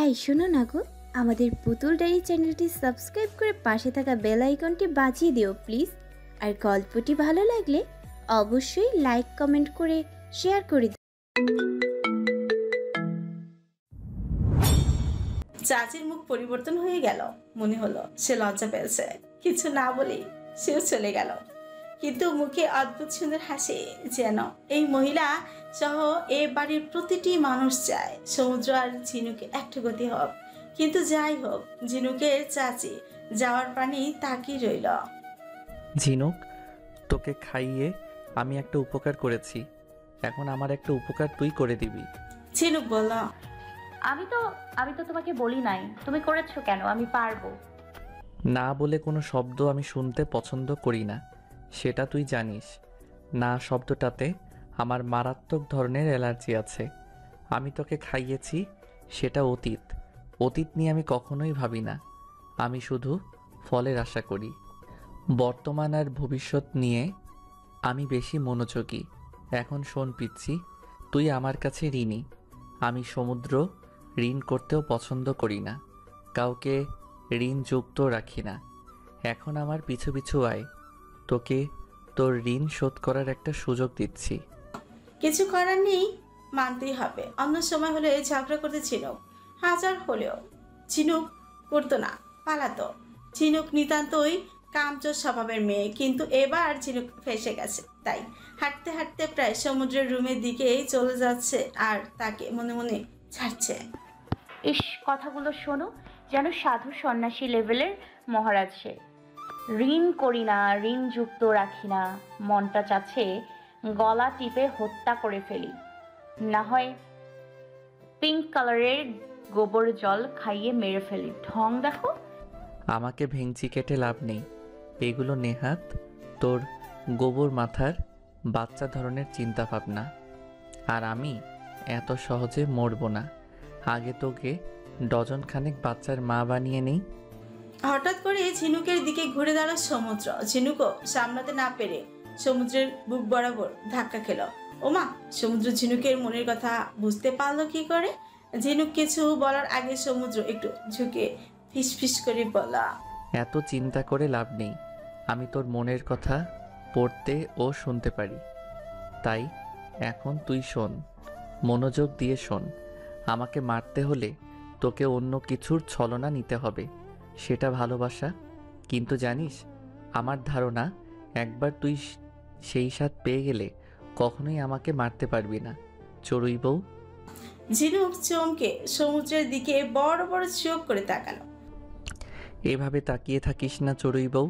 এই শোনো না গো, আমাদের পুতুল ডায়েরি চ্যানেলটি সাবস্ক্রাইব করে পাশে থাকা বেল আইকনটি বাজিয়ে দিও প্লিজ। আর গল্পটি ভালো লাগলে অবশ্যই লাইক কমেন্ট করে শেয়ার করে দিও। চাচির মুখ পরিবর্তন হয়ে গেল। মনে হলো সে লজ্জা পেয়েছে, কিছু না বলেই সেও চলে গেল। কিন্তু মুখে অদ্ভুত সুন্দর হাসি, যেন এই মহিলা সহ এ বাড়ির প্রতিটি মানুষ চায় সমুদ্র আর ঝিনুকে একটা গতি হোক। কিন্তু যাই হোক, ঝিনুকের চাচি যাওয়ার পানি তাকিয়ে রইল। ঝিনুক, তোকে খাইয়ে আমি একটা উপকার করেছি, এখন আমার একটা উপকার তুই করে দিবি। ঝিনুক বলল, আমি তো তোমাকে বলি নাই, তুমি করেছো কেন? আমি পারবো। না বলে কোনো শব্দ আমি শুনতে পছন্দ করি না, সেটা তুই জানিস। না শব্দটাতে আমার মারাত্মক ধরনের অ্যালার্জি আছে। আমি তোকে খাইয়েছি, সেটা অতীত। অতীত নিয়ে আমি কখনোই ভাবি না, আমি শুধু ফলের আশা করি। বর্তমান আর ভবিষ্যৎ নিয়ে আমি বেশি মনোযোগী। এখন শোন পিচ্ছি, তুই আমার কাছে ঋণী। আমি সমুদ্র ঋণ করতেও পছন্দ করি না, কাউকে ঋণ যুক্ত রাখি না। এখন আমার পিছু পিছু আয়, তোকে তোর ঋণ শোধ করার একটা সুযোগ দিচ্ছি। কিছু করার নেই, মানতেই হবে। অন্য সময় হলে ঝগড়া করতে ঝিনুক হাজার হলেও ঝিনুক করতো না, পালাতো। ঝিনুক নিতান্তই কামচোর স্বভাবের মেয়ে, কিন্তু এবার ঝিনুক ফেসে গেছে। তাই হাঁটতে হাঁটতে প্রায় সমুদ্রের রুমের দিকেই চলে যাচ্ছে আর তাকে মনে মনে ছাড়ছে। ইস, কথাগুলো শোনো, যেন সাধু সন্ন্যাসী লেভেলের মহারাজ সে। ঋণ করি না, ঋণ যুক্ত রাখি না, মনটা চাচ্ছে গলা টিপে হত্যা করে ফেলি, না হয় পিঙ্ক কালারের গোবর জল খাইয়ে মেরে ফেলি। ঢং দেখো। আমাকে ভেঙচি কেটে লাভ নেই, এগুলো নেহাত তোর গোবর মাথার বাচ্চা ধরনের চিন্তা ভাবনা। আর আমি এত সহজে মরব না, আগে তোকে ডজন খানেক বাচ্চার মা বানিয়ে নেই। হঠাৎ করে ঝিনুকের দিকে ঘুরে দাঁড়ালো সমুদ্র। ঝিনুকও সামলাতে না পেরে সমুদ্রের বুক বরাবর ধাক্কা খেল। ওমা! সমুদ্র ঝিনুকের মনের কথা বুঝতে পারলো কি করে? ঝিনুক কিছু বলার আগে সমুদ্র একটু ঝুঁকে ফিসফিস করে বলা, এত চিন্তা করে লাভ নেই, আমি তোর মনের কথা পড়তে ও শুনতে পারি। তাই এখন তুই শোন, মনোযোগ দিয়ে শোন। আমাকে মারতে হলে তোকে অন্য কিছুর ছলনা নিতে হবে, সেটা ভালোবাসা। কিন্তু জানিস, আমার ধারণা একবার তুই সেই স্বাদ পেয়ে গেলে কখনোই আমাকে মারতে পারবি না, চড়ুই বউ। ঝিনুক চমকে সমুদ্রের দিকে বড় বড় চোখ করে তাকালো। এভাবে তাকিয়ে থাকিস না চড়ুই বউ,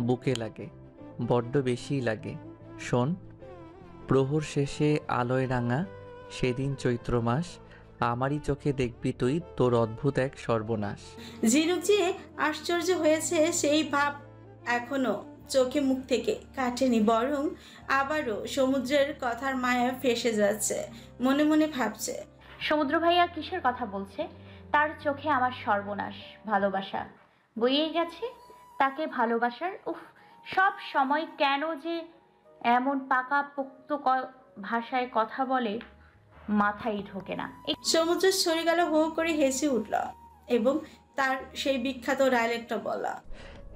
বুকে লাগে, বড্ড বেশিই লাগে। শোন, প্রহর শেষে আলোয় রাঙা সেদিন চৈত্র মাস, আমারই চোখে দেখবি তুই তোর অদ্ভুত এক সর্বনাশ। ঝিনুক যে আশ্চর্য হয়েছে সেই ভাব এখনো চোখে মুখ থেকে কাটেনি, বরং আবারও সমুদ্রের কথার মায়া ফেসে যাচ্ছে। মনে মনে ভাবছে, সমুদ্র ভাইয়া কিসের কথা বলছে? তার চোখে আমার সর্বনাশ, ভালোবাসা বইয়ে গেছে তাকে ভালোবাসার। উফ, সব সময় কেন যে এমন পাকা পোক্ত ভাষায় কথা বলে, মাথায় ঢোকে না। সমুদ্রের সরে গেল, হো করে হেসে উঠল এবং তার সেই বিখ্যাত ডায়লেক্টটা বলা,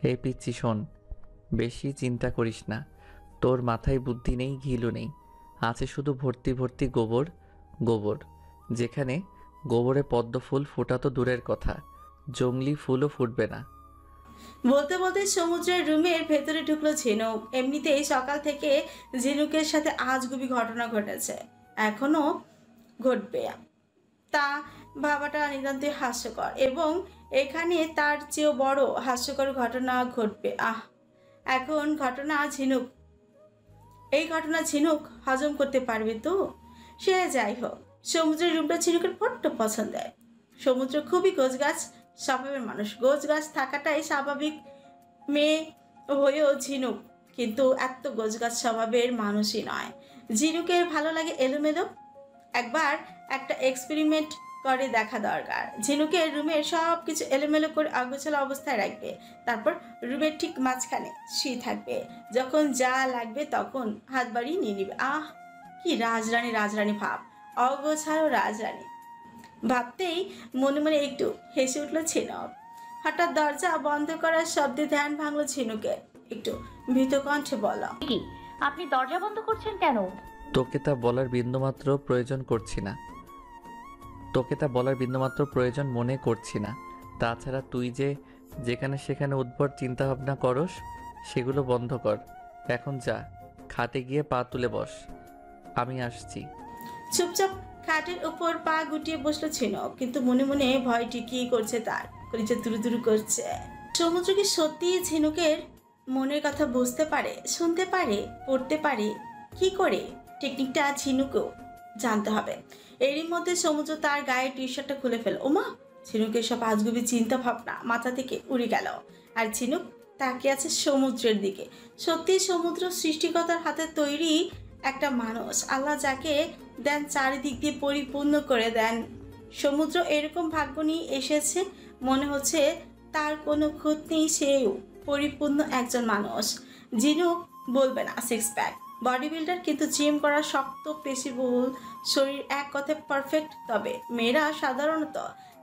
এই পিচ্ছি শোন, বেশি চিন্তা করিস না, তোর মাথায় বুদ্ধি নেই, ঘিলু নেই, আছে শুধু ভর্তি ভর্তি গোবর। গোবর যেখানে গোবরে পদ্ম ফুল ফোটা তো দূরের কথা, জংলি ফুলও ফুটবে না। বলতে বলতে সমুদ্রের রুমের ভেতরে ঢুকলো ঝিনুক। এমনিতেই সকাল থেকে ঝিনুকের সাথে আজগুবি ঘটনা ঘটেছে, এখনো ঘটবে, তা ভাবাটা নিতান্তই হাস্যকর। এবং এখানে তার চেয়েও বড় হাস্যকর ঘটনা ঘটবে। এখন এই ঘটনা ঝিনুক হজম করতে পারবে তো? সে যাই হোক, সমুদ্রের রূপটা ঝিনুকের বড্ড পছন্দের। সমুদ্র খুবই গোছগাছ স্বভাবের মানুষ, গোছগাছ থাকাটাই স্বাভাবিক। মেয়ে হয়েও ঝিনুক কিন্তু এত গোছগাছ স্বভাবের মানুষই নয়। ঝিনুকের ভালো লাগে এলোমেলো। একবার একটা এক্সপেরিমেন্ট করে দেখা দরকার। ঝিনুকের রুমের সব কিছু এলোমেলো করে অগোছালো অবস্থায় রাখবে, তারপর রুমের ঠিক মাঝখানে শুয়ে থাকবে। যখন যা লাগবে তখন হাত বাড়িয়ে নিয়ে নিবে। কি রাজরানী রাজরানী ভাব, অগোছালো রাজরানী। ভাবতেই মনে মনে একটু হেসে উঠল ঝিনুক। হঠাৎ দরজা বন্ধ করার শব্দে ধ্যান ভাঙল ঝিনুকের। একটু ভীত কণ্ঠে বলল, কি আপনি দরজা বন্ধ করছেন কেন? তোকে তা বলার বিন্দুমাত্র প্রয়োজন করছি না, তোকে তা বলার বিন্দুমাত্র প্রয়োজন মনে করছি না। তাছাড়া তুই যে যেখানে সেখানে উদ্ভট চিন্তাভাবনা করস, সেগুলো বন্ধ কর। এখন যা, খাটে গিয়ে পা তুলে বস, আমি আসছি। চুপচাপ খাটের উপর পা গুটিয়ে বসলো ঝিনুক, কিন্তু মনে মনে ভয় টিকিয়ে করছে, তার কলিজা দুরু করছে। সমুদ্র কি সত্যি ঝিনুকের মনের কথা বুঝতে পারে, শুনতে পারে, পড়তে পারে? কি করে টেকনিকটা ঝিনুকও জানতে হবে। এরই মধ্যে সমুদ্র তার গায়ের টি শার্টটা খুলে ফেল। ওমা! ঝিনুকের সব আজগুবি চিন্তা ভাবনা মাথা থেকে উড়ে গেল। আর ঝিনুক তাকিয়ে আছে সমুদ্রের দিকে। সত্যি সমুদ্র সৃষ্টিকর্তার হাতে তৈরি একটা মানুষ। আল্লাহ যাকে দেন চারিদিক দিয়ে পরিপূর্ণ করে দেন। সমুদ্র এরকম ভাগ্য নিয়ে এসেছে, মনে হচ্ছে তার কোনো খুঁত নেই, সেও পরিপূর্ণ একজন মানুষ। ঝিনুক বলবে না সিক্স প্যাক বডি বিল্ডার, কিন্তু জিম করা শক্ত পেশিবহুল শরীর, এক কথায় পারফেক্ট। তবে মেয়েরা সাধারণত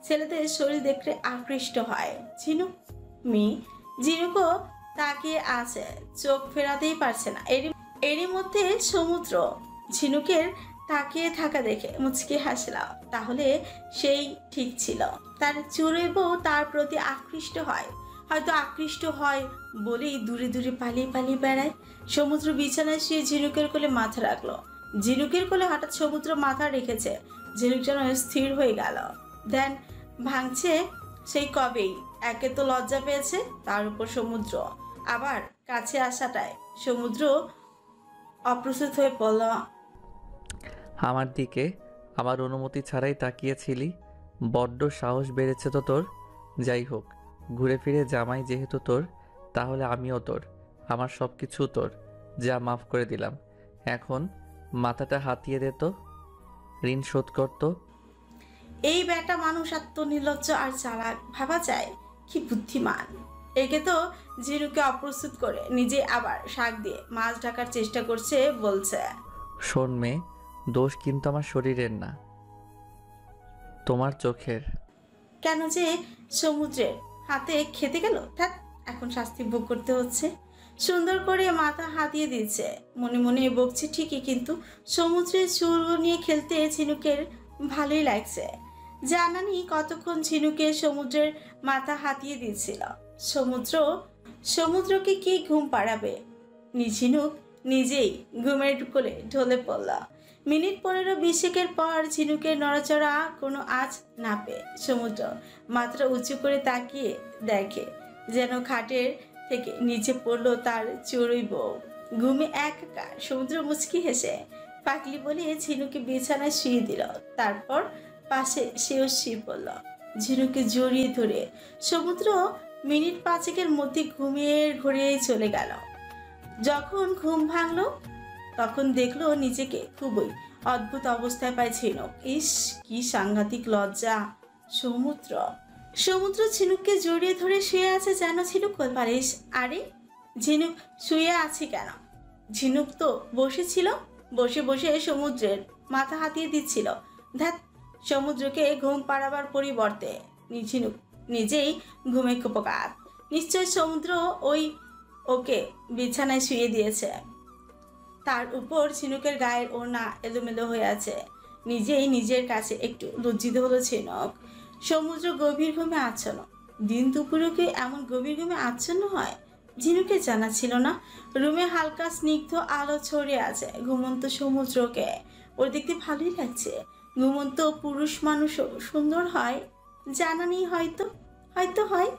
ছেলেদের শরীর দেখলে আকৃষ্ট হয়। ঝিনুক মেয়ে, ঝিনুকও তাকিয়ে আছে, চোখ ফেরাতেই পারছে না। এরই মধ্যে সমুদ্র ঝিনুকের তাকিয়ে থাকা দেখে মুচকি হাসলাম। তাহলে সেই ঠিক ছিল, তার চোরের বউ তার প্রতি আকৃষ্ট হয়। হয়তো আকৃষ্ট হয় বলেই দূরে দূরে পালিয়ে পালিয়ে বেড়ায়। সমুদ্র বিছানায় শুয়ে ঝিনুকের কোলে মাথা রাখলো। ঝিনুকের কোলে হঠাৎ সমুদ্র মাথা রেখেছে। ঝিনুক যেন স্থির হয়ে গেল। ধ্যান ভাঙছে সেই কবেই। একে তো লজ্জা পেয়েছে, তার উপর সমুদ্র আবার কাছে আসাটায় সমুদ্র অপ্রস্তুত হয়ে পড়ল। আমার দিকে আমার অনুমতি ছাড়াই তাকিয়েছিলি, বড্ড সাহস বেড়েছে তো তোর। যাই হোক, ঘুরে ফিরে জামাই যেহেতু তোর, তাহলে আমিও তোর, আমার সব কিছু তোর। যা, মাফ করে দিলাম। এখন মাথাটা হাতিয়ে দে তো, ঋণ শোধ কর তো। এই বেটা মানুষ এত নির্লজ্জ আর চালাক, ভাবা যায় কি বুদ্ধিমান। একে তো ঝিনুকে অপ্রস্তুত করে নিজে আবার শাক দিয়ে মাছ ঢাকার চেষ্টা করছে, বলছে, শোন মেয়ে, দোষ কিন্তু আমার শরীরের না, তোমার চোখের। কেন যে সমুদ্রের হাতে খেতে গেল, থাক, এখন শাস্তি ভোগ করতে হচ্ছে। সুন্দর করে মাথা হাতিয়ে দিচ্ছে, মনে মনে বকছে ঠিকই, কিন্তু সমুদ্রের চুল নিয়ে খেলতে ঝিনুকের ভালোই লাগছে। জানানি কতক্ষণ ঝিনুকের সমুদ্রের মাথা হাতিয়ে দিচ্ছিল। সমুদ্রকে কি ঘুম পাড়াবে? ঝিনুক নিজেই ঘুমের কোলে ঢলে পড়ল। মিনিট 15-20 পর ঝিনুকের নড়াচড়া কোনো আঁচ না পেয়ে সমুদ্র মাত্রা উঁচু করে তাকিয়ে দেখে যেন খাটের থেকে নিচে পড়লো তার চড়ুই বউ। ঘুমে একাকার। সমুদ্র মুচকি হেসে পাকলি বলে ঝিনুকে বিছানায় শুয়ে দিল। তারপর পাশে সেও শুয়ে পড়ল, ঝিনুকে জড়িয়ে ধরে। সমুদ্র মিনিট 5 মধ্যে ঘুমিয়ে ঘুরিয়ে চলে গেল। যখন ঘুম ভাঙলো তখন দেখলো নিজেকে খুবই অদ্ভুত অবস্থায় পায় ঝিনুক। ইস, কি সাংঘাতিক লজ্জা! সমুদ্র ঝিনুককে জড়িয়ে ধরে শুয়ে আছে যেন ঝিনুক কোলপালিশ। আরে ঝিনুক শুয়ে আছে কেন? ঝিনুক তো বসেছিল, বসে বসে সমুদ্রের মাথা হাতিয়ে দিচ্ছিল। ধ্যাত, সমুদ্রকে ঘুম পাড়াবার পরিবর্তে ঝিনুক নিজেই ঘুমে কুপকাত। নিশ্চয় সমুদ্র ওকে বিছানায় শুয়ে দিয়েছে। তার উপর ঝিনুকের গায়ের ওড়না এলোমেলো হয়ে আছে। নিজেই নিজের কাছে একটু লজ্জিত হলো ঝিনুক। সমুদ্র গভীর ঘুমে আচ্ছন্ন। দিন দুপুরে কি এমন গভীর ঘুমে আচ্ছন্ন হয়? ঝিনুকের জানা ছিল না। রুমে হালকা স্নিগ্ধ আলো ছড়িয়ে আছে। ঘুমন্ত সমুদ্রকে ওর দেখতে ভালোই লাগছে। ঘুমন্ত পুরুষ মানুষও সুন্দর হয়, জানা নেই, হয়তো হয়তো হয়।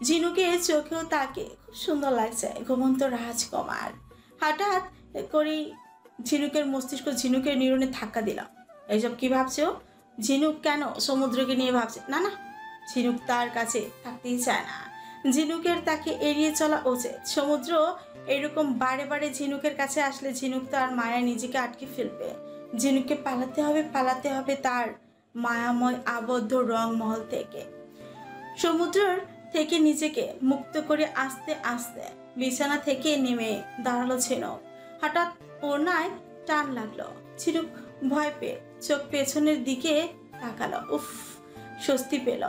ঝিনুকের চোখেও তাকে খুব সুন্দর লাগছে, ঘুমন্ত রাজকুমার। হঠাৎ করেই ঝিনুকের মস্তিষ্ক ঝিনুকের নিউরনে ধাক্কা দিলাম। এইসব কি ভাবছে ও? ঝিনুক কেন সমুদ্রকে নিয়ে ভাবছে? না না, ঝিনুক তার কাছে থাকতেই চায় না। ঝিনুকের তাকে এড়িয়ে চলা উচিত। সমুদ্র এরকম বারে বারে ঝিনুকের কাছে আসলে ঝিনুক তার মায়ায় নিজেকে আটকে ফেলবে। ঝিনুককে পালাতে হবে তার মায়াময় আবদ্ধ রংমহল থেকে। সমুদ্রের থেকে নিজেকে মুক্ত করে আস্তে আস্তে বিছানা থেকে নেমে দাঁড়ালো ঝিনুক। হঠাৎ ওড়নায় টান লাগলো। ঝিনুক ভয় পেয়ে চোখ পেছনের দিকে তাকালো। উফ, স্বস্তি পেল।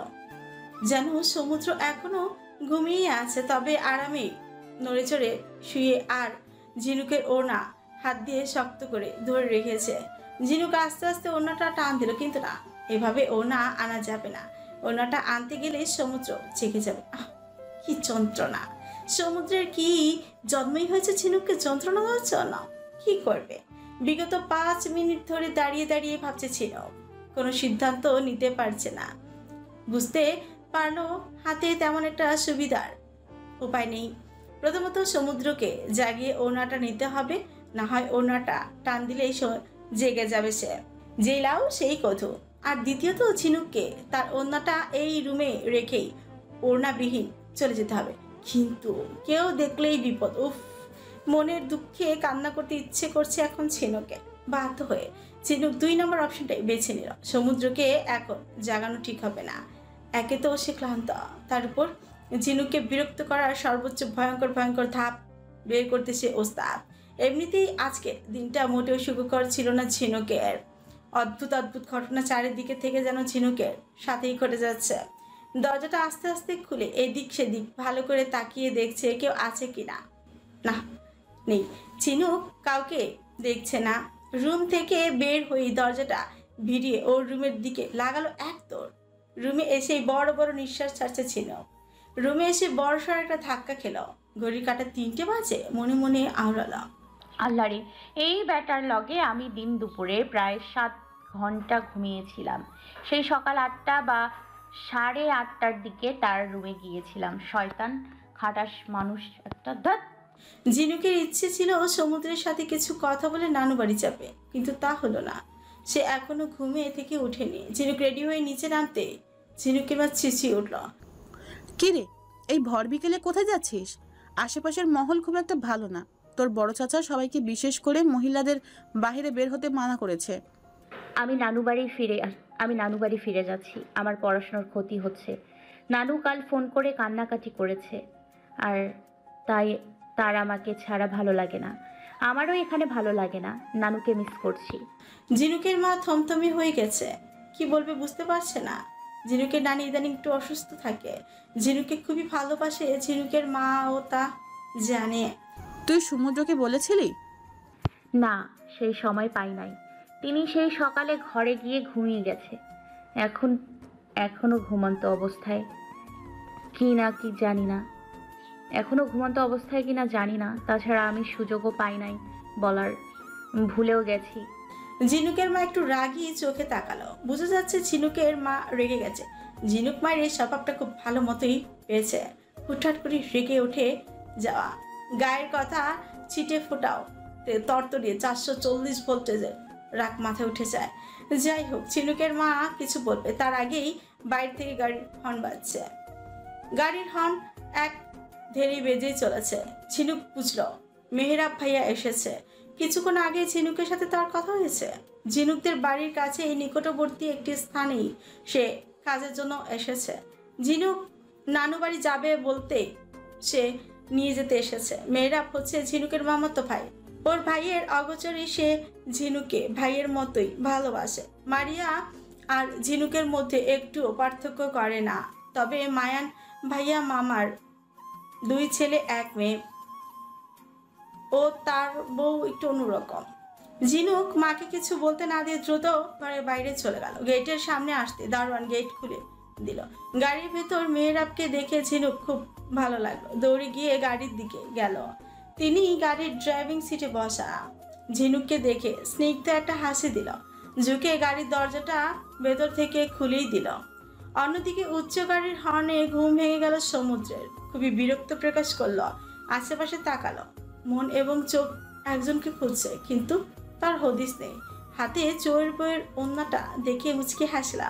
যেন সমুদ্র এখনো ঘুমিয়ে আছে, তবে আরামেই নড়ে চড়ে শুয়ে আর ঝিনুকের ওড়না হাত দিয়ে শক্ত করে ধরে রেখেছে। ঝিনুক আস্তে আস্তে ওড়নাটা টান দিল, কিন্তু না, এভাবে ওড়না আনা যাবে না। ওড়নাটা আনতে গেলে সমুদ্র জেগে যাবে। কি যন্ত্রণা! সমুদ্রের কি জন্মই হয়েছে ঝিনুককে যন্ত্রণা দেওয়ার জন্য? কি করবে? বিগত 5 মিনিট ধরে দাঁড়িয়ে দাঁড়িয়ে ভাবছে ঝিনুক, কোনো সিদ্ধান্ত নিতে পারছে না। বুঝতে পারলো হাতে তেমন একটা সুবিধার উপায় নেই। প্রথমত সমুদ্রকে জাগিয়ে ওড়নাটা নিতে হবে, না হয় ওড়নাটা টান দিলেই জেগে যাবে সে। যেই লাউ সেই কধু। আর দ্বিতীয়ত ঝিনুককে তার ওড়নাটা এই রুমে রেখেই ওড়নাবিহীন চলে যেতে হবে। কিন্তু কেউ দেখলেই বিপদ। উফ, মনের দুঃখে কান্না করতে ইচ্ছে করছে এখন ঝিনুকে। বাধ্য হয়ে ঝিনুক 2 নম্বর অপশনটাই বেছে নিল। সমুদ্রকে এখন জাগানো ঠিক হবে না। একে তো সে ক্লান্ত, তার উপর ঝিনুককে বিরক্ত করার সর্বোচ্চ ভয়ঙ্কর ভয়ঙ্কর ধাপ বের করতে সে ওস্তাদ। এমনিতেই আজকে দিনটা মোটেও সুখকর ছিল না ঝিনুকের। অদ্ভুত অদ্ভুত ঘটনা চারিদিকে থেকে যেন ঝিনুকের সাথেই ঘটে যাচ্ছে। দরজাটা আস্তে আস্তে খুলে এদিক সেদিক ভালো করে তাকিয়ে দেখছে কেউ আছে কিনা। না, নেই। ঝিনুক কাউকে দেখছে না। রুম থেকে বের হয়ে দরজাটা ভিড়িয়ে ওর রুমের দিকে লাগালো এক দৌড়। রুমে এসেই বড় বড় নিঃশ্বাস ছাড়ছে ঝিনুক। রুমে এসে বড় সড় একটা ধাক্কা খেল। ঘড়ির কাঁটা 3টে বাজে। মনে মনে আওড়ালো, আল্লাহ রে, এই ব্যাটার লগে আমি দিন দুপুরে প্রায় 7 ঘন্টা ঘুমিয়েছিলাম। সেই সকাল 8টা বা 8:30টার দিকে তার রুমে গিয়েছিলাম। শয়তান খাটাস মানুষ একটা। ধ্যাৎ। ঝিনুকের ইচ্ছে ছিল সমুদ্রের সাথে কিছু কথা বলে নানু বাড়ি যাবে, কিন্তু তা হলো না। সে এখনো ঘুমে থেকে ওঠেনি। ঝিনুক রেডি হয়ে নিচে নামতে ঝিনুকের মা চেঁচিয়ে উঠল, কিরে, এই ভর বিকেলে কোথায় যাচ্ছিস? আশেপাশের মহল খুব একটা ভালো না। তোর বড় চাচা সবাইকে, বিশেষ করে মহিলাদের, বাইরে বের হতে মানা করেছে। আমি নানু বাড়ি ফিরে যাচ্ছি। আমার পড়াশোনার ক্ষতি হচ্ছে। নানু কাল ফোন করে কান্নাকাটি করেছে, আর তার আমাকে ছাড়া ভালো লাগে না। আমারও এখানে ভালো লাগে না। নানুকে মিস করছি। ঝিনুকের মা থমথমে হয়ে গেছে। কি বলবে বুঝতে পারছে না। ঝিনুকের নানি ইদানিং একটু অসুস্থ থাকে। ঝিনুকে খুবই ভালোবাসে ঝিনুকের মা, ও তা জানে। তুই সমুদ্রকে বলেছিলি? না, সেই সময় পাই নাই। তিনি সেই সকালে ঘরে গিয়ে ঘুমিয়ে গেছে। এখনো ঘুমন্ত অবস্থায় কিনা জানি না। তাছাড়া আমি সুযোগও পাই নাই বলার, ভুলেও গেছি। ঝিনুকের মা একটু রাগী চোখে তাকালো। বোঝা যাচ্ছে ঝিনুকের মা রেগে গেছে। ঝিনুক মায়ের এই স্বভাবটা খুব ভালো মতোই পেয়েছে। হুটহাট করে রেগে উঠে যাওয়া, গায়ের কথা ছিটে ফোটাও তরতরিয়ে 440 ভোল্টেজের রাগ মাথায় উঠে যায়। যাই হোক, ঝিনুকের মা কিছু বলবে তার আগেই বাইরে থেকে গাড়ির হর্ন বাজছে। গাড়ির হর্ন এক ধেড়ে বেজেই চলেছে। ঝিনুক বুঝল মেহরাব ভাইয়া এসেছে। কিছুক্ষণ আগে ঝিনুকের সাথে তার কথা হয়েছে। ঝিনুকদের বাড়ির কাছে এই নিকটবর্তী একটি স্থানেই সে কাজের জন্য এসেছে। ঝিনুক নানু বাড়ি যাবে বলতেই সে নিয়ে যেতে এসেছে। মেহরাব হচ্ছে ঝিনুকের মামাতো ভাই। ওর ভাইয়ের অগোচরে সে ঝিনুকে ভাইয়ের মতোই ভালোবাসে। মারিয়া আর ঝিনুকের মধ্যে একটুও পার্থক্য করে না। তবে মায়ান ভাইয়া মামার 2 ছেলে 1 মেয়ে। ও তার বউ একটু অন্যরকম। ঝিনুক মাকে কিছু বলতে না দিয়ে দ্রুত ঘরের বাইরে চলে গেল। গেটের সামনে আসতে দারোয়ান গেট খুলে দিল। গাড়ির ভেতর মেহরাবকে দেখে ঝিনুক খুব ভালো লাগলো। দৌড়ে গিয়ে গাড়ির দিকে গেল। তিনি গাড়ির ড্রাইভিং সিটে বসা। ঝিনুককে দেখে স্নিগ্ধ একটা হাসি দিল। ঝুঁকে গাড়ির দরজাটা ভেতর থেকে খুলেই দিল। অন্যদিকে উচ্চ গাড়ির হর্নে ঘুম ভেঙে গেল সমুদ্রের। খুবই বিরক্ত প্রকাশ করলো। আশেপাশে তাকালো। মন এবং চোখ একজনকে খুঁজছে, কিন্তু তার হদিস নেই। হাতে চোরের বইয়ের ওন্নাটা দেখে মুচকে হাসলা।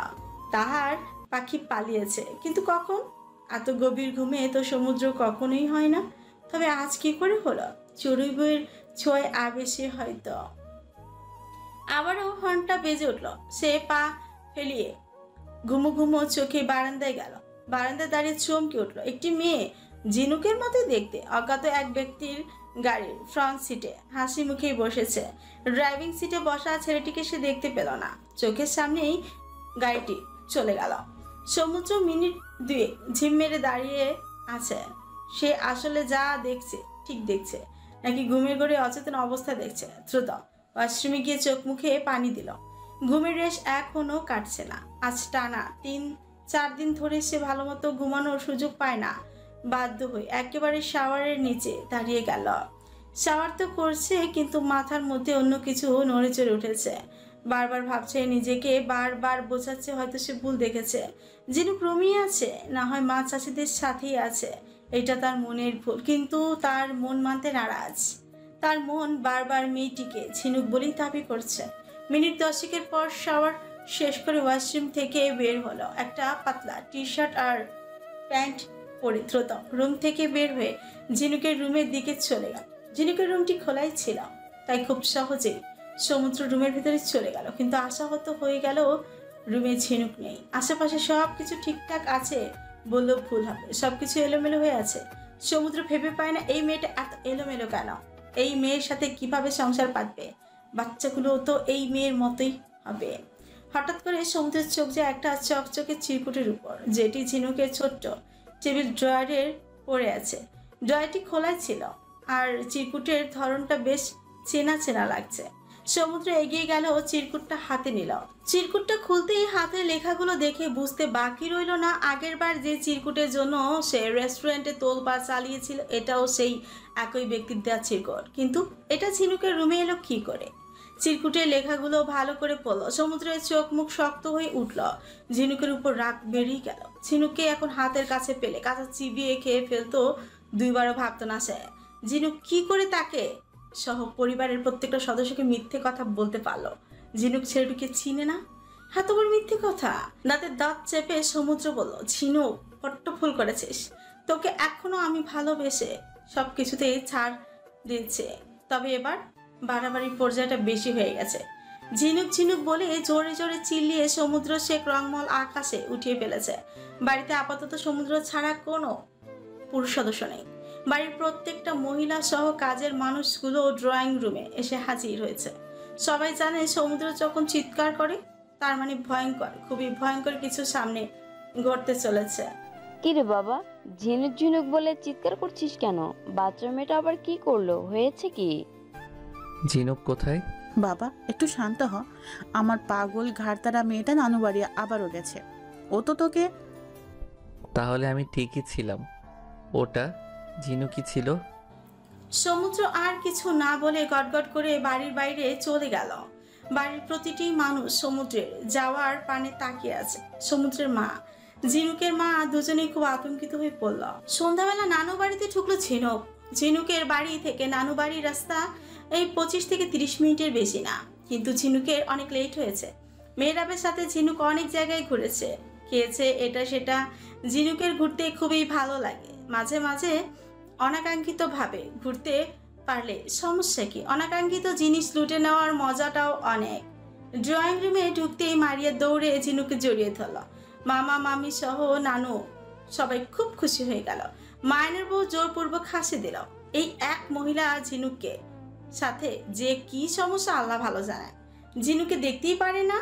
তাহার পাখি পালিয়েছে, কিন্তু কখন? এত গভীর ঘুমে তো সমুদ্র কখনোই হয় না। তবে আজ কি করে হলো? চড়ুই বইয়ের ছোঁয় আবেশে হয়তো। আবারও হর্নটা বেজে উঠল। সে পা ফেলিয়ে ঘুমো ঘুমো চোখে বারান্দায় গেল। বারান্দায় দাঁড়িয়ে চমকে উঠল। একটি মেয়ে, ঝিনুকের মতোই দেখতে, অজ্ঞাত এক ব্যক্তির গাড়ির ফ্রন্ট সিটে হাসি মুখেই বসেছে। ড্রাইভিং সিটে বসা ছেলেটিকে সে দেখতে পেল না। চোখের সামনেই গাড়িটি চলে গেল। সমুদ্র মিনিট দুয়েক ঝিম মেরে দাঁড়িয়ে আছে। সে আসলে যা দেখছে ঠিক দেখছে নাকি ঘুমের ঘরে অচেতন অবস্থায় দেখছে। দ্রুত ওয়াশরুমে গিয়ে চোখ মুখে পানি দিল। ঘুমের রেশ এখনো কাটছে না। আজ টানা 3-4 দিন ধরে সে ভালো মতো ঘুমানোর সুযোগ পায় না। বাধ্য হয়ে একেবারে শাওয়ারের নিচে দাঁড়িয়ে গেল। শাওয়ার তো করছে কিন্তু মাথার মধ্যে অন্য কিছু নড়ে চড়ে উঠেছে। বারবার ভাবছে, নিজেকে বারবার বোঝাচ্ছে হয়তো সে ভুল দেখেছে। ঝিনুক রুমিয়ে আছে, না হয় মা চাচিদের সাথেই আছে। এটা তার মনের ভুল, কিন্তু তার মন মানতে নারাজ। তার মন বারবার মেয়েটিকে ঝিনুক বলেই দাবি করছে। মিনিট 10 পর শাওয়ার শেষ করে ওয়াশরুম থেকে বের হলো। একটা পাতলা টি শার্ট আর প্যান্ট পরে দ্রুত রুম থেকে বের হয়ে ঝিনুকের রুমের দিকে চলে গেল। ঝিনুকের রুমটি খোলাই ছিল, তাই খুব সহজেই সমুদ্র রুমের ভিতরে চলে গেল। কিন্তু আশাহত হয়ে গেল, রুমে ঝিনুক নেই। আশেপাশে সব কিছু ঠিকঠাক আছে বললেও ভুল হবে, সবকিছু এলোমেলো হয়ে আছে। সমুদ্র ভেবে পায় না এই মেয়েটা এত এলোমেলো কেন, এই মেয়ের সাথে কিভাবে সংসার পাতবে। বাচ্চাগুলো তো এই মেয়ের মতোই হবে। হঠাৎ করে সমুদ্রের চোখ যায় একটা চকচকে চিরকুটের উপর, যেটি ঝিনুকের ছোট্ট টেবিল ড্রয়ারের পড়ে আছে। ড্রয়ারটি খোলাই ছিল আর চিরকুটের ধরনটা বেশ চেনা চেনা লাগছে। সমুদ্র এগিয়ে গেল, চিরকুটটা হাতে নিল। চিরকুটটা খুলতেই হাতের লেখাগুলো দেখে বুঝতে বাকি রইল না, আগের বার যে চিরকুটের জন্য সে রেস্টুরেন্টে তোলপাড় চালিয়েছিল এটাও সেই একই ব্যক্তির দেওয়া চিরকুট। কিন্তু এটা ঝিনুকের রুমে এলো কি করে? চিরকুটের লেখাগুলো ভালো করে পড়ল। সমুদ্রের চোখ মুখ শক্ত হয়ে উঠল। ঝিনুকের উপর রাগ বেরিয়ে গেল। ঝিনুককে এখন হাতের কাছে পেলে কাঁচা চিবিয়ে খেয়ে ফেলতো, দুইবারও ভাবতো না সে। ঝিনুক কি করে তাকে সহ পরিবারের প্রত্যেকটা সদস্যকে মিথ্যে কথা বলতে পারলো? ঝিনুক ছেলেটিকে চিনে না, এত বড় মিথ্যে কথা। দাঁতের দাঁত চেপে সমুদ্র বলল, ঝিনুক বড্ড ভুল করেছিস। তোকে এখনো আমি ভালোবেসে সব কিছুতেই ছাড় দিচ্ছে, তবে এবার বাড়াবাড়ির পর্যায়টা বেশি হয়ে গেছে। ঝিনুক ঝিনুক বলে জোরে জোরে চিল্লিয়ে সমুদ্র সে রংমল আকাশে উঠিয়ে ফেলেছে। বাড়িতে আপাতত সমুদ্র ছাড়া কোনো পুরুষ সদস্য নেই। বাড়ির প্রত্যেকটা মহিলা সহ কাজের মানুষগুলো ড্রয়িং রুমে এসে হাজির হয়েছে। সবাই জানে সমুদ্র যখন চিৎকার করে তার মানে ভয়ঙ্কর, খুবই ভয়ঙ্কর কিছু সামনে ঘটতে চলেছে। কিরে বাবা, ঝিনুক ঝিনুক বলে চিৎকার করছিস কেন? বাচ্চা মেয়েটা আবার কি করলো? হয়েছে কি? ঝিনুক কোথায়? বাবা একটু শান্ত হ। আমার পাগল ঘাড়তারা মেয়েটা নানু বাড়ি আবারও গেছে। ও তো তোকে... তাহলে আমি ঠিকই ছিলাম, ওটা ঝিনুকই ছিল। সমুদ্র আর কিছু না বলে গটগট করে বাড়ির বাইরে চলে গেল। বাড়ির প্রতিটি মানুষ সমুদ্রের যাওয়ার পানে তাকিয়ে আছে। সমুদ্রের মা, ঝিনুকের মা দুজনেই খুব আতঙ্কিত হয়ে পড়ল। সন্ধ্যাবেলা নানু বাড়িতে ঢুকলো ঝিনুক। ঝিনুকের বাড়ি থেকে নানু বাড়ির রাস্তা এই 25 থেকে 30 মিনিটের বেশি না, কিন্তু ঝিনুকের অনেক লেট হয়েছে। মেয়েরাবের সাথে ঝিনুক অনেক জায়গায় ঘুরেছে, খেয়েছে এটা সেটা। ঝিনুকের ঘুরতে খুবই ভালো লাগে। মাঝে মাঝে অনাকাঙ্ক্ষিতভাবে ঘুরতে পারলে সমস্যা কি? অনাকাঙ্ক্ষিত জিনিস লুটে নেওয়ার মজাটাও অনেক। ড্রয়িং রুমে ঢুকতেই মারিয়া দৌড়ে ঝিনুকে জড়িয়ে ধরল। মামা মামি সহ নানু সবাই খুব খুশি হয়ে গেল। মায়ের বউ জোরপূর্বক হাসি দিল। এই এক মহিলা ঝিনুককে সাথে যে কি সমস্যা আল্লাহ ভালো জানে। ঝিনুকে দেখতেই পারে না।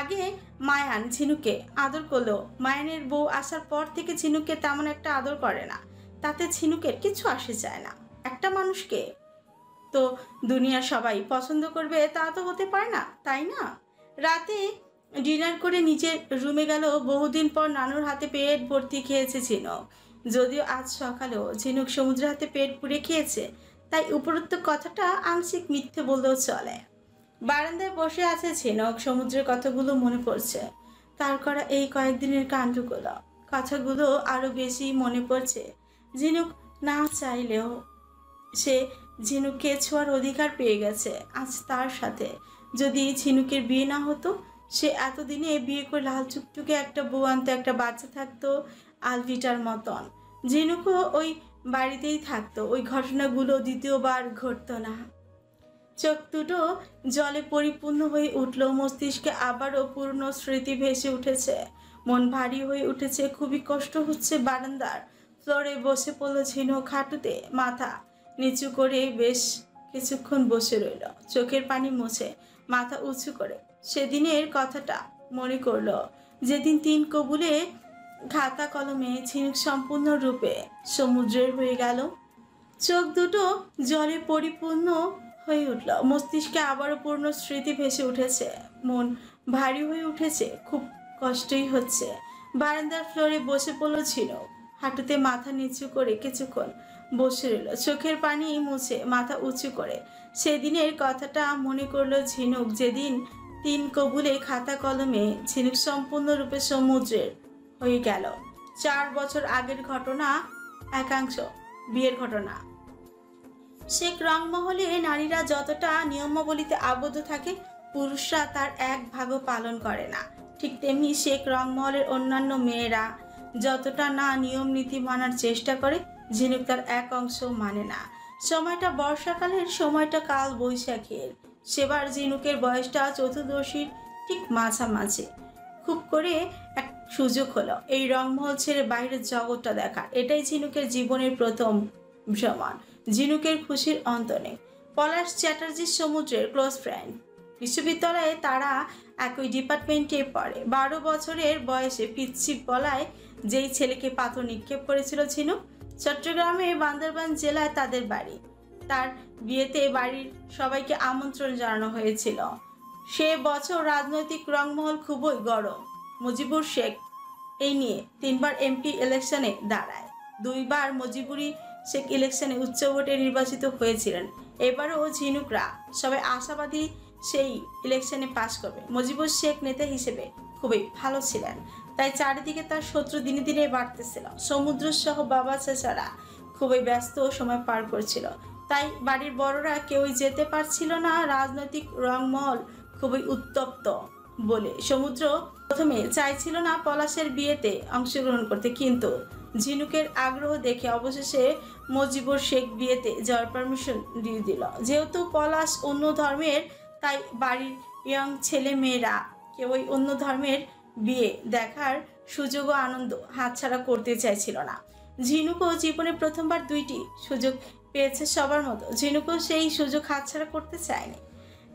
আগে মায়ান ঝিনুকে আদর করলেও মায়ানের বউ আসার পর থেকে ঝিনুককে তেমন একটা আদর করে না। তাতে ঝিনুকের কিছু আসে যায় না। একটা মানুষকে তো দুনিয়ার সবাই পছন্দ করবে তা তো হতে পারে না, তাই না? রাতে ডিনার করে নিজের রুমে গেল। বহুদিন পর নানুর হাতে পেট ভর্তি খেয়েছে ঝিনুক। যদিও আজ সকালেও ঝিনুক সমুদ্রের হাতে পেট পুড়ে খেয়েছে, তাই উপরোক্ত কথাটা আংশিক মিথ্যে বললেও চলে। বারান্দায় বসে আছে ঝিনুক, সমুদ্রের কথাগুলো মনে পড়ছে। তার করা এই কয়েকদিনের কাণ্ডগুলো, কথাগুলো আরো বেশি মনে পড়ছে। ঝিনুক না চাইলেও সে ঝিনুককে ছোঁয়ার অধিকার পেয়ে গেছে আজ তার সাথে। যদি ঝিনুকের বিয়ে না হতো, সে এতদিনে বিয়ে করে লাল চুকটুকে একটা বউ আনতো, একটা বাচ্চা থাকতো আলভিটার মতন। ঝিনুকও ওই বাড়িতেই থাকতো, ওই ঘটনাগুলো দ্বিতীয়বার ঘটতো না। চোখ দুটো জলে পরিপূর্ণ হয়ে উঠল। মস্তিষ্কে আবারও পুরনো স্মৃতি ভেসে উঠেছে। মন ভারী হয়ে উঠেছে, খুবই কষ্ট হচ্ছে। বারান্দার ফ্লোরে বসে পড়ল ঝিনুক, হাঁটুতে মাথা নিচু করে বেশ কিছুক্ষণ বসে রইল। চোখের পানি মুছে মাথা উঁচু করে সেদিনের কথাটা মনে করলো যেদিন 3 কবুলে খাতা কলমে ঝিনুক সম্পূর্ণরূপে সমুদ্রের হয়ে গেল। চোখ দুটো জলে পরিপূর্ণ হয়ে উঠল, মস্তিষ্কে আবারও পূর্ণ স্মৃতি ভেসে উঠেছে, মন ভারী হয়ে উঠেছে, খুব কষ্টই হচ্ছে। বারান্দার ফ্লোরে বসে পড়ল ঝিনুক, হাঁটুতে মাথা নিচু করে কিছুক্ষণ বসে রইল, চোখের পানি মুছে মাথা উঁচু করে সেদিনের কথাটা মনে করলো ঝিনুক, যেদিন 3 কবুলে খাতা কলমে ঝিনুক সম্পূর্ণরূপে সমুদ্রের হয়ে গেল। 4 বছর আগের ঘটনা, একাংশ বিয়ের ঘটনা। শেখ রংমহলে নারীরা যতটা নিয়মাবলীতে আবদ্ধ থাকে, পুরুষরা তার এক ভাগও পালন করে না। ঠিক তেমনি শেখ রংমহলের অন্যান্য মেয়েরা যতটা না নিয়ম নীতি মানার চেষ্টা করে, ঝিনুক তার এক অংশ মানে না। সময়টা বর্ষাকালের, সময়টা কাল বৈশাখের। সেবার ঝিনুকের বয়সটা চতুর্দশীর ঠিক মাঝামাঝি। খুব করে এক সুযোগ হলো এই রংমহল ছেড়ে বাইরের জগৎটা দেখার। এটাই ঝিনুকের জীবনের প্রথম ভ্রমণ। ঝিনুকের খুশির অন্ত নেই। পলাশ চ্যাটার্জির সমুদ্রের ক্লোজ ফ্রেন্ড, বিশ্ববিদ্যালয়ে তারা একই ডিপার্টমেন্টে পড়ে। 12 বছরের বয়সে পিচ্ছি পলায় যেই ছেলেকে পাথর নিক্ষেপ করেছিল ঝিনুক, চট্টগ্রামে বান্দরবান জেলায় তাদের বাড়ি। তার বিয়েতে বাড়ির সবাইকে আমন্ত্রণ জানানো হয়েছিল। সে বছর রাজনৈতিক রংমহল খুবই গরম। মুজিবুর শেখ এই নিয়ে 3 বার এমপি ইলেকশনে দাঁড়ায়। 2 বার মুজিবুরি শেখ ইলেকশনে উচ্চ ভোটে নির্বাচিত হয়েছিলেন। এবারও ঝিনুকরা সবাই আশাবাদী সেই ইলেকশনে পাশ করবে। মুজিবুর শেখ নেতা হিসেবে খুবই ভালো ছিলেন, তাই চারিদিকে তার শত্রু দিনে দিনে বাড়তেছিল। সমুদ্র সহ বাবা চাচারা খুবই ব্যস্ত সময় পার করছিল, তাই বাড়ির বড়রা কেউই যেতে পারছিল না। রাজনৈতিক রংমহল খুবই উত্তপ্ত বলে সমুদ্র প্রথমে চাইছিল না পলাশের বিয়েতে অংশগ্রহণ করতে, কিন্তু ঝিনুকের আগ্রহ দেখে অবশেষে মুজিবুর শেখ বিয়েতে যাওয়ার পারমিশন দিয়ে দিল। যেহেতু পলাশ অন্য ধর্মের, তাই বাড়ির ইয়ং ছেলে মেয়েরা কেউই অন্য ধর্মের বিয়ে দেখার সুযোগ ও আনন্দ হাতছাড়া করতে চাইছিল না। ঝিনুকও জীবনে প্রথমবার 2টি সুযোগ পেয়েছে সবার মতো। ঝিনুকও সেই সুযোগ হাতছাড়া করতে চায়নি।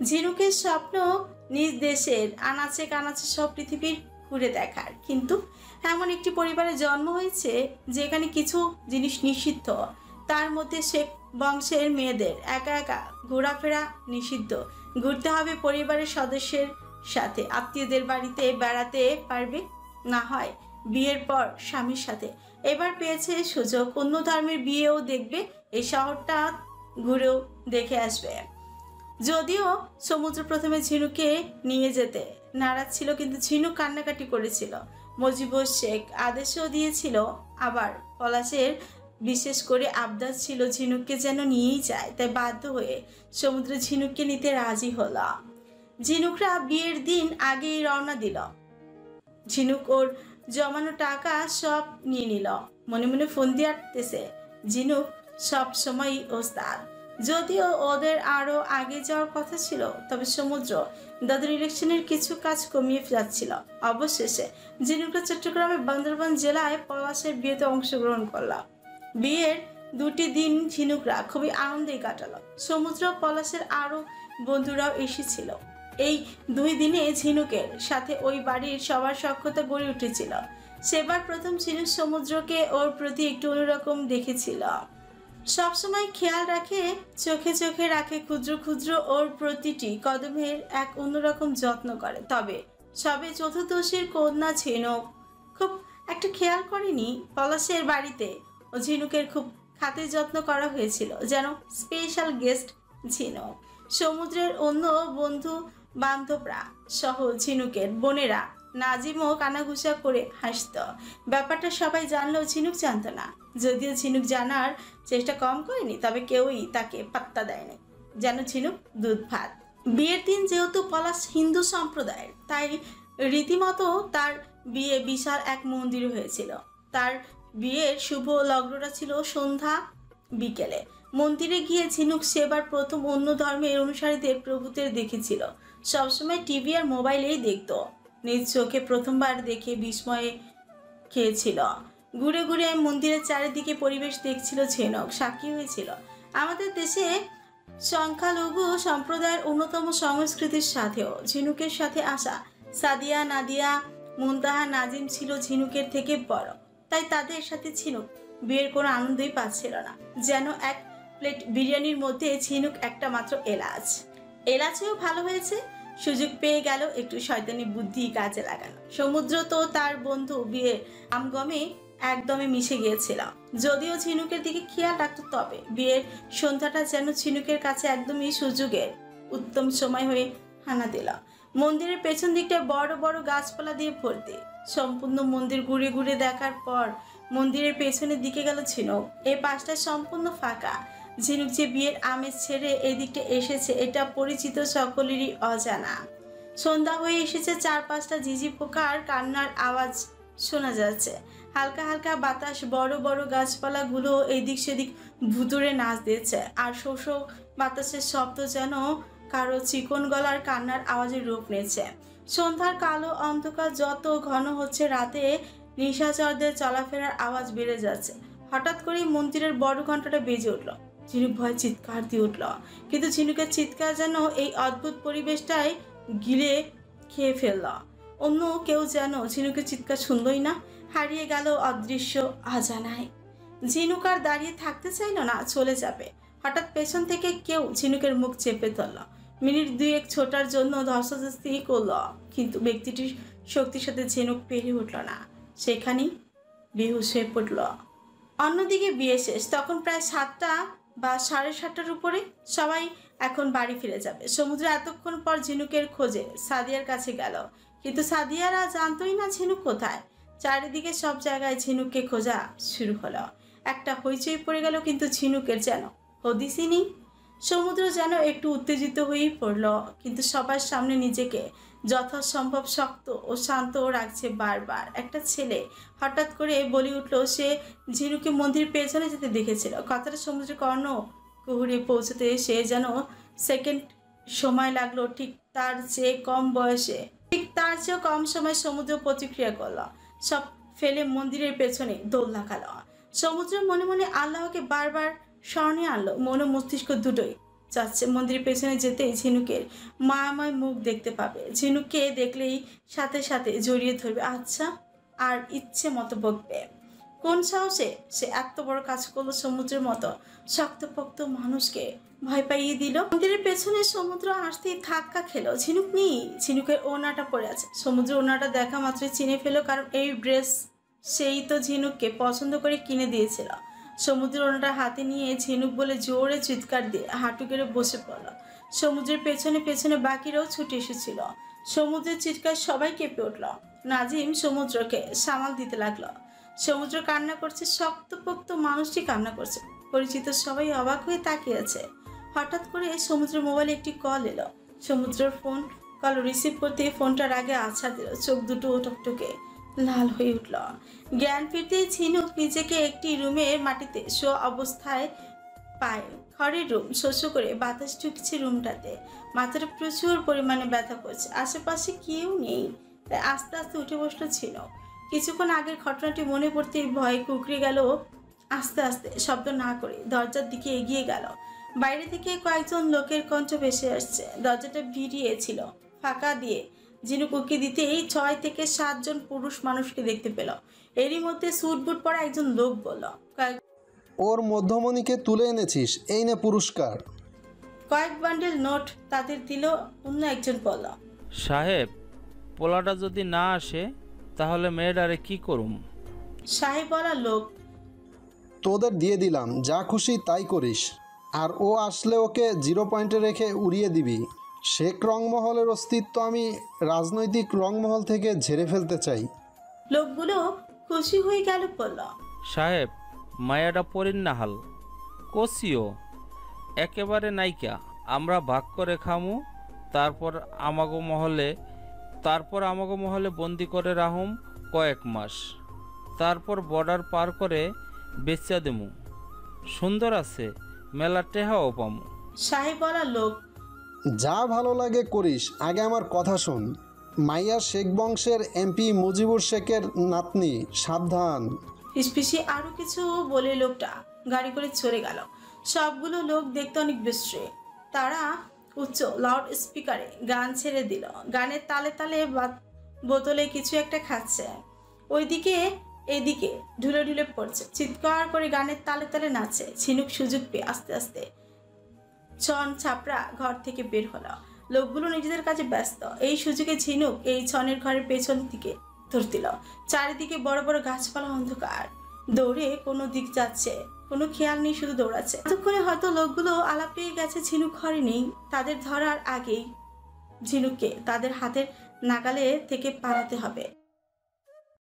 ঝিনুকের স্বপ্ন নিজ দেশের আনাচে কানাচে সব পৃথিবীর ঘুরে দেখার, কিন্তু এমন একটি পরিবারে জন্ম হয়েছে যেখানে কিছু জিনিস নিষিদ্ধ। তার মধ্যে শেখ বংশের মেয়েদের একা একা ঘোরাফেরা নিষিদ্ধ। ঘুরতে হবে পরিবারের সদস্যের সাথে, আত্মীয়দের বাড়িতে বেড়াতে পারবে, না হয় বিয়ের পর স্বামীর সাথে। এবার পেয়েছে সুযোগ, অন্য ধর্মের বিয়েও দেখবে, এই শহরটা ঘুরেও দেখে আসবে। যদিও সমুদ্র প্রথমে ঝিনুকে নিয়ে যেতে নারাজ ছিল, কিন্তু ঝিনুক কান্নাকাটি করেছিল। মুজিবুর শেখ আদেশও দিয়েছিল, আবার পলাশের বিশেষ করে আবদার ছিল ঝিনুককে যেন নিয়েই যায়, তাই বাধ্য হয়ে সমুদ্র ঝিনুককে নিতে রাজি হলো। ঝিনুকরা বিয়ের দিন আগেই রওনা দিল। ঝিনুক ওর জমানো টাকা সব নিয়ে নিল, মনে মনে ফোন দিয়ে আটতেছে। ঝিনুক সব সময়ই ওস্তাদ। যদিও ওদের আরো আগে যাওয়ার কথা ছিল, তবে সমুদ্র দাদুর ইলেকশনের কিছু কাজ কমিয়ে যাচ্ছিল। অবশেষে ঝিনুকরা চট্টগ্রামের বান্দরবান জেলায় পলাশের বিয়েতে অংশগ্রহণ করলাম। বিয়ের 2টি দিন ঝিনুকরা খুবই আনন্দেই কাটালো। সমুদ্র পলাশের আরো বন্ধুরাও এসেছিল। এই 2 দিনে ঝিনুকের সাথে ওই বাড়ির সবার সখ্যতা গড়ে উঠেছিল। সেবার প্রথম ঝিনুক সমুদ্রকে ওর প্রতি একটু অন্যরকম দেখেছিল। সবসময় খেয়াল রাখে, চোখে চোখে রাখে, ক্ষুদ্র ক্ষুদ্র ওর প্রতিটি কদমের এক অন্যরকম যত্ন করে। তবে সবে চতুর্দশীর কন্যা ঝিনুক খুব একটা খেয়াল করেনি। পলাশের বাড়িতে ও ঝিনুকের খুব খাতির যত্ন করা হয়েছিল, যেন স্পেশাল গেস্ট ঝিনুক। সমুদ্রের অন্য বন্ধু বান্ধবরা সহ ঝিনুকের বোনেরা নাজিমও কানাঘুষা করে হাসত। ব্যাপারটা সবাই জানলেও ঝিনুক জানত না। যদিও ঝিনুক জানার চেষ্টা কম করেনি, তবে কেউই তাকে পাত্তা দেয়নি, যেন ঝিনুক দুধ ভাত। বিয়ের দিন যেহেতু পলাশ হিন্দু সম্প্রদায়ের, তাই রীতিমতো তার বিয়ে বিশাল এক মন্দিরে হয়েছিল। তার বিয়ের শুভ লগ্নটা ছিল সন্ধ্যা বিকেলে। মন্দিরে গিয়ে ঝিনুক সেবার প্রথম অন্য ধর্মের অনুসারীদের প্রভুদের দেখেছিল। সবসময় টিভি আর মোবাইলেই দেখত, নিজ চোখে প্রথমবার দেখে বিস্ময়ে খেয়েছিল। ঘুরে ঘুরে মন্দিরের চারিদিকে পরিবেশ দেখছিল ঝিনুক, সাক্ষী হয়েছিল আমাদের দেশে সংখ্যালঘু সম্প্রদায়ের অন্যতম সংস্কৃতির সাথেও ঝিনুকের সাথে আসা সাদিয়া, নাদিয়া, মুনতাহা, নাজিম ছিল ঝিনুকের থেকে বড়, তাই তাদের সাথে ঝিনুক বিয়ের কোনো আনন্দই পাচ্ছিল না। যেন এক প্লেট বিরিয়ানির মধ্যে ঝিনুক একটা মাত্র এলাচ। এলাচেও ভালো হয়েছে, সুযোগ পেয়ে গেল একটু শয়তানি বুদ্ধি কাজে লাগানো। সমুদ্র তো তার বন্ধু বিয়ের আমগমে একদমই মিশে গিয়েছিল। যদিও ঝিনুকের দিকে খেয়াল রাখতো, তবে বিয়ের সন্ধ্যাটা যেন ঝিনুকের কাছে একদমই সুযোগের উত্তম সময় হয়ে হানা দিল। মন্দিরের পেছন দিকটা বড় বড় গাছপালা দিয়ে ভর্তি। সম্পূর্ণ মন্দির ঘুরে ঘুরে দেখার পর মন্দিরের পেছনের দিকে গেল ঝিনুক। এই পাশটা সম্পূর্ণ ফাঁকা। ঝিনুক যে বিয়ের আমেজ ছেড়ে এই দিকটা এসেছে এটা পরিচিত সকলেরই অজানা। সন্ধ্যা হয়ে এসেছে, চারপাশটা ঝিঝি পোকার কান্নার আওয়াজ শোনা যাচ্ছে। হালকা হালকা বাতাস, বড় বড় গাছপালাগুলো এদিক সেদিক ভুতুড়ে নাচ দিচ্ছে। আর শোষ বাতাসের শব্দ যেন কারো চিকন গলার কান্নার আওয়াজের রূপ নিয়েছে। সন্ধ্যার কালো অন্ধকার যত ঘন হচ্ছে, রাতে নিশাচরদের চলাফেরার আওয়াজ বেড়ে যাচ্ছে। হঠাৎ করেই মন্দিরের বড় ঘন্টাটা বেজে উঠল। ঝিনুক ভয় চিৎকার দিয়ে উঠল, কিন্তু ঝিনুকের চিৎকার যেন এই অদ্ভুত পরিবেশটাই গিলে খেয়ে ফেলল। অন্য কেউ যেন ঝিনুকের চিৎকার শুনলই না, হারিয়ে গেল অদৃশ্য অজানায়। ঝিনুক আর দাঁড়িয়ে থাকতে চাইল না, চলে যাবে। হঠাৎ পেছন থেকে কেউ ঝিনুকের মুখ চেপে ধরল। মিনিট দুয়েক ছোটার জন্য ধস্তাধস্তি করল, কিন্তু ব্যক্তিটির শক্তির সাথে ঝিনুক পেরিয়ে উঠল না, সেখানেই বেহুশ হয়ে পড়ল। অন্যদিকে বিয়ে শেষ, তখন প্রায় 7টা বা 7:30টার উপরে। সবাই এখন বাড়ি ফিরে যাবে। সমুদ্র এতক্ষণ পর ঝিনুকের খোঁজে সাদিয়ার কাছে গেল, কিন্তু সাদিয়ারা জানতোই না ঝিনুক কোথায়। চারিদিকে সব জায়গায় ঝিনুককে খোঁজা শুরু হলো। একটা হইচই পড়ে গেল, কিন্তু ঝিনুকের যেন হদিসই নেই। সমুদ্র যেন একটু উত্তেজিত হয়েই পড়ল, কিন্তু সবার সামনে নিজেকে যথাসম্ভব শক্ত ও শান্ত রাখছে। বারবার একটা ছেলে হঠাৎ করে বলে উঠল সে ঝিনুকে মন্দির পেছনে যেতে দেখেছিল। কথাটা সমুদ্রের কর্ণ কুহুরে পৌঁছতে সে যেন সেকেন্ড সময় লাগলো। ঠিক তার চেয়েও কম সময় সমুদ্র প্রতিক্রিয়া করল, সব ফেলে মন্দিরের পেছনে দৌড় লাগালো। সমুদ্র মনে মনে আল্লাহকে বারবার স্মরণে আনলো। মন ও মস্তিষ্ক দুটোই যাচ্ছে মন্দিরের পেছনে যেতেই ঝিনুকের মায়াময় মুখ দেখতে পাবে। ঝিনুককে দেখলেই সাথে সাথে জড়িয়ে ধরবে, আচ্ছা, আর ইচ্ছে মতো বকবে। কোন সাহসে সে এত বড় কাজ করলো? সমুদ্রের মতো শক্তপোক্ত মানুষকে ভয় পাইয়ে দিল। মন্দিরের পেছনে সমুদ্র আসতেই ধাক্কা খেলো। ঝিনুক নেই, ঝিনুকের ওড়নাটা পড়ে আছে। সমুদ্র ওড়নাটা দেখা মাত্রই চিনে ফেলো, কারণ এই ড্রেস সেই তো ঝিনুককে পছন্দ করে কিনে দিয়েছিল। সমুদ্রের ওড়নাটা হাতে নিয়ে ঝিনুক বলে জোরে চিৎকার দিয়ে হাঁটু গেড়ে বসে পড়ল। সমুদ্রের পেছনে পেছনে বাকিরাও ছুটে এসেছিল। সমুদ্রের চিৎকার সবাই কেঁপে উঠল। নাজিম সমুদ্রকে সামাল দিতে লাগলো। সমুদ্র কান্না করছে, শক্তপোক্ত মানুষটি কান্না করছে। পরিচিত সবাই অবাক হয়ে তাকিয়ে আছে। হঠাৎ করে সমুদ্রের মোবাইলে একটি কল এলো। সমুদ্রের ফোন কল রিসিভ করতে ফোনটার আগে আছাড় দিল। চোখ দুটো টকটকে লাল হয়ে উঠল। জ্ঞান ফিরতে ঝিনুক নিজেকে একটি রুমের মাটিতে শোয়া অবস্থায় পায়। খড়ের রুম, শস্য করে বাতাস ঢুকছে রুমটাতে। মাথাটা প্রচুর পরিমাণে ব্যথা করছে। আশেপাশে কেউ নেই, তাই আস্তে আস্তে উঠে বসলো ঝিনুক। কিছুক্ষণ আগের ঘটনাটি মনে পড়তেই ভয় কুকড়ে গেল। আস্তে আস্তে শব্দ না করে দরজার দিকে এগিয়ে গেল। বাইরে থেকে কয়েকজন লোকের কণ্ঠ ভেসে আসছে। দরজাটা ভিড়িয়েছিল, ফাঁকা দিয়ে ঝিনুক উকি দিতেই 6 থেকে 7 জন পুরুষ মানুষকে দেখতে পেল। এরই মধ্যে স্যুট বুট পরা একজন লোক বলল, ওর মধ্যমণিকে তুলে এনেছিস, এই নে পুরস্কার। কয়েক বান্ডেল নোট তাদের দিল। অন্য একজন বলল, সাহেব, পোলাটা যদি না আসে তাহলে মেয়েটারে কি করুম? সাহেব বলা লোক, তোদের দিয়ে দিলাম, যা খুশি তাই করিস। আর ও আসলে ওকে 0 পয়েন্টে রেখে উড়িয়ে দিবি। শেখ রংমহলের অস্তিত্ব আমি রাজনৈতিক রংমহল থেকে ঝেড়ে ফেলতে চাই। লোকগুলো খুশি হয়ে গেল, বলল, সাহেব, মায়াটা পরিন না হাল কষিও একেবারে নাইকা। আমরা ভাগ করে খামু, তারপর আমাগো মহলে বন্দি করে রাহুম কয়েক মাস, তারপর বর্ডার পার করে বেচা দেমু। সুন্দর আছে, মেলা টেহাও পামু। সাহেব বলা লোক, যা ভালো লাগে করিস, আগে আমার কথা শোন। মাইয়া শেখ বংশের এমপি মুজিবুর শেখের নাতনি, সাবধান। ফিসফিসি আরো কিছু বলে লোকটা গাড়ি করে চলে গেল। সবগুলো লোক দেখতে অনেক বিশ্রী। তারা উচ্চ লাউড স্পিকারে গান ছেড়ে দিল। গানের তালে তালে বোতলে কিছু একটা খাচ্ছে। ওইদিকে এদিকে ঢুলে ঢুলে পড়ছে, চিৎকার করে গানের তালে তালে নাচে। ঝিনুক সুযোগ পেয়ে আস্তে আস্তে ছন ছাপড়া ঘর থেকে বের হলো। লোকগুলো নিজেদের কাজে ব্যস্ত। এই সুযোগে ঝিনুক এই ছনের ঘরের পেছন দিকে ধরে দিল। চারিদিকে বড় বড় গাছপালা, অন্ধকার। দৌড়ে কোনো দিক যাচ্ছে, কোনো খেয়াল নেই, শুধু দৌড়াচ্ছে। এতক্ষণে হয়তো লোকগুলো আলাপ পেয়ে গেছে ঝিনুক ঘরে নেই। তাদের ধরার আগেই ঝিনুককে তাদের হাতের নাগালে থেকে পালাতে হবে।